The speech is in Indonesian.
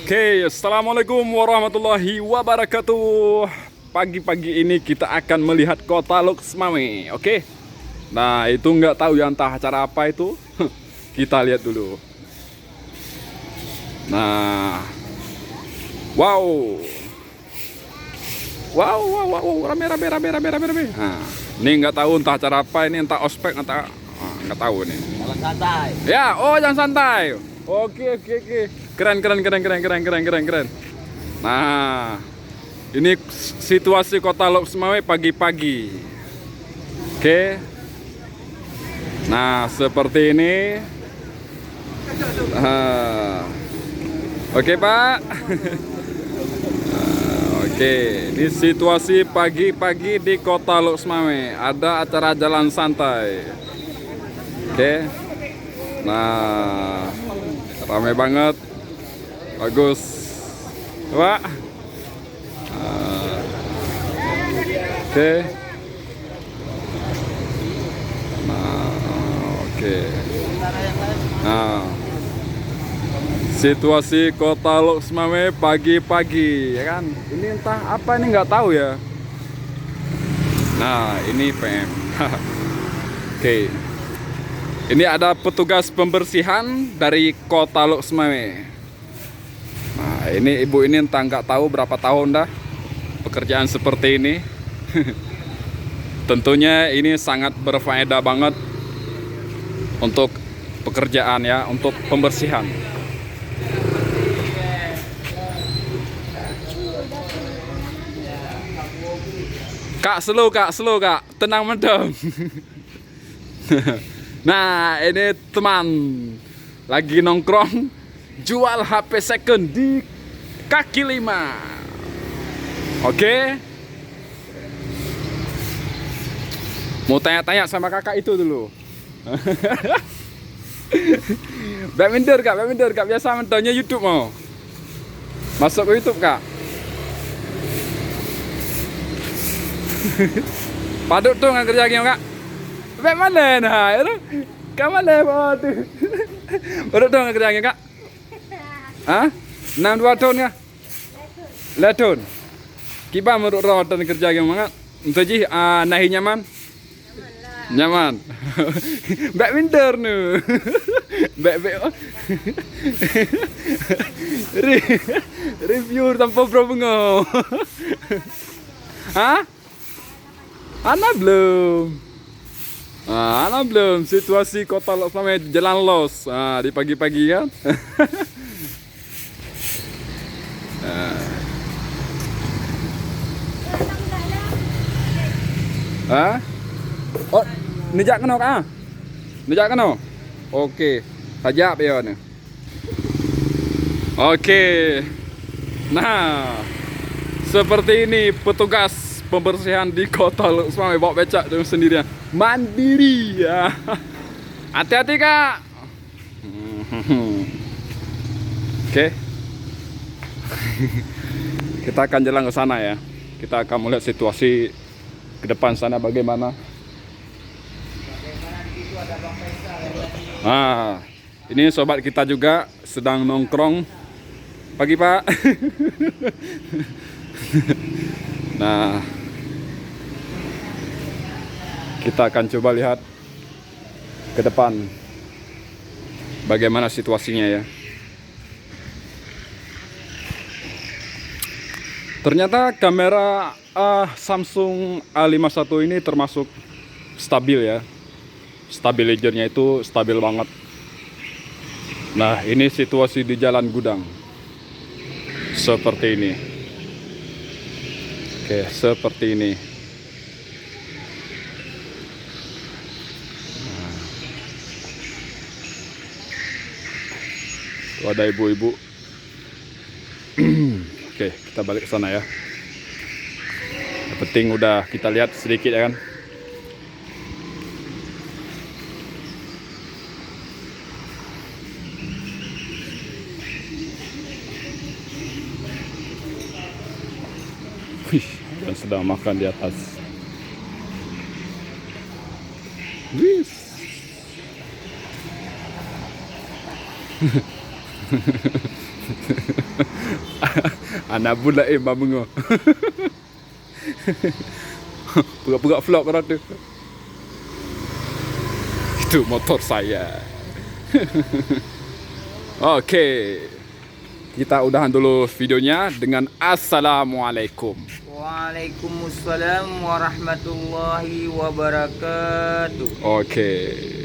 Oke, assalamualaikum warahmatullahi wabarakatuh. Pagi-pagi ini kita akan melihat kota Lux Mame. Oke, nah itu nggak tahu ya entah acara apa itu. Kita lihat dulu. Nah, wow, wow, wow, wow, wow. Rame. Nah, ini nggak tahu entah acara apa ini, entah ospek, entah nggak tahu nih. Jalan santai. Ya, oh jangan santai. Oke. Keren. Nah, ini situasi kota Lux Mame pagi-pagi. Oke. Nah, seperti ini. Oke, Pak. Oke, ini situasi pagi-pagi di kota Lux Mame. Ada acara jalan santai. Oke. Nah, ramai banget. Bagus. Pak. Oke. Nah, oke. Nah, situasi kota Lux Mame pagi-pagi, ya kan? Ini entah apa ini nggak tahu ya. Nah, ini PM. Oke. Ini ada petugas pembersihan dari kota Lux Mame. Nah, ini ibu ini entah nggak tahu berapa tahun dah pekerjaan seperti ini. Tentunya ini sangat berfaedah banget untuk pekerjaan ya, untuk pembersihan. Kak, slow kak, tenang mendem. Nah, ini teman lagi nongkrong jual HP second di kaki lima. Oke. Mau tanya-tanya sama kakak itu dulu. Badminton kak, biasa mentonnya YouTube mau. Masuk ke YouTube kak. Paduk tuh nggak kerja game kak. Baik mana nah itu? Kamu mana tuh? Paduk tuh nggak kerja game kak. Hah? 62 tahun ya? Letun. Kiba menurut rawatan kerja game banget. Untuk ji nahi nyaman? Nyaman. Baik winter nu. Baik. Review tanpa berbunga. Hah? Ana belum. Ana belum. Situasi kota Lux Mame jalan los. Di pagi-pagi kan. Hah? Oh, nijak kena kah? Nijak kena? Oke, tajak ya ni. Oke. Nah, seperti ini petugas pembersihan di kota Lux Mame bawa becak dengan sendirian. Mandiri ya. Hati-hati kak. Oke. Kita akan jalan ke sana ya. Kita akan melihat situasi ke depan sana bagaimana. Nah, ini sobat kita juga sedang nongkrong. Pagi Pak. Nah, kita akan coba lihat ke depan bagaimana situasinya ya. Ternyata kamera Samsung A51 ini termasuk stabil ya. Stabilizernya itu stabil banget. Nah, ini situasi di Jalan Gudang. Seperti ini. Oke, seperti ini. Nah. Tuh ada ibu-ibu. Oke, kita balik ke sana ya. Yang penting udah kita lihat sedikit ya kan. Wih, dan sedang makan di atas. Wih. Anak budak mengo. Pura-pura vlog orang tu. Itu motor saya. Okey. Kita udahan dulu videonya dengan assalamualaikum. Waalaikumsalam warahmatullahi wabarakatuh. Okey.